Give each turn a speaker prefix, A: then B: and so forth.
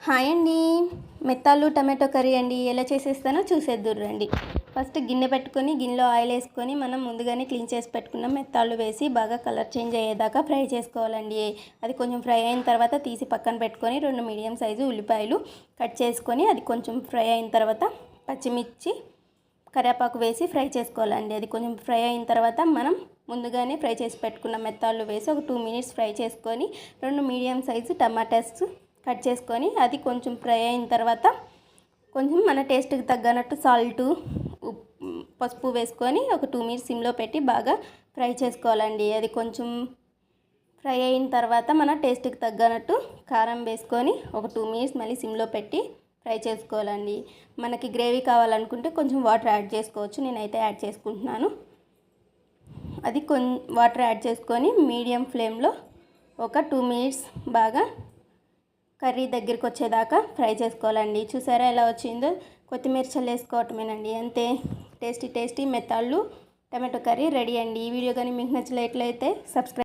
A: Hi అండి. మెత్తాలు tomato curry అండి. ఎలా చేసేస్తానో చూసేద్దురు రండి. ఫస్ట్ గిన్నె పెట్టుకొని గిన్నెలో ఆయిల్ వేసుకొని మనం ముందుగానే క్లీన్ చేసి పెట్టుకున్న మెత్తాలు వేసి బాగా కలర్ చేంజ్ అయ్యేదాకా ఫ్రై చేసుకోవాలండి. అది కొంచెం ఫ్రై అయిన తర్వాత తీసి పక్కన పెట్టుకొని 2 మీడియం సైజు ఉల్లిపాయలు కట్ చేసుకొని అది కొంచెం ఫ్రై అయిన తర్వాత పచ్చిమిర్చి కరివేపాకు వేసి ఫ్రై చేసుకోవాలండి. అది కొంచెం ఫ్రై అయిన తర్వాత మనం ముందుగానే ఫ్రై చేసి పెట్టుకున్న మెత్తాలు వేసి ఒక 2 మినిట్స్ ఫ్రై చేసుకొని 2 మీడియం సైజు టమాటాస్ కట్ చేసుకొని అది కొంచెం ఫ్రై అయిన తర్వాత కొంచెం మన టేస్ట్కి తగ్గనట్టు సాల్టు పసుపు వేసుకొని ఒక 2 మినిట్స్ సిమ్లో పెట్టి బాగా ఫ్రై చేసుకోవాలండి. అది కొంచెం ఫ్రై అయిన తర్వాత మన టేస్ట్కి తగ్గనట్టు కారం వేసుకొని ఒక 2 మినిట్స్ మళ్ళీ సిమ్లో పెట్టి ఫ్రై చేసుకోవాలండి. మనకి గ్రేవీ కావాలనుకుంటే కొంచెం వాటర్ యాడ్ చేసుకోవచ్చు. నేనైతే యాడ్ చేసుకుంటున్నాను. అది వాటర్ యాడ్ చేసుకొని మీడియం ఫ్లేమ్లో ఒక 2 మినిట్స్ బాగా కర్రీ దగ్గరికి వచ్చేదాకా ఫ్రై చేసుకోవాలండి. చూసారా ఎలా వచ్చిందో? కొత్తిమీర చల్లేసుకోవటమేనండి, అంతే. టేస్టీ మెత్తాళ్ళు టమాటో కర్రీ రెడీ అండి. ఈ వీడియో కానీ మీకు నచ్చినట్లయితే సబ్స్క్రైబ్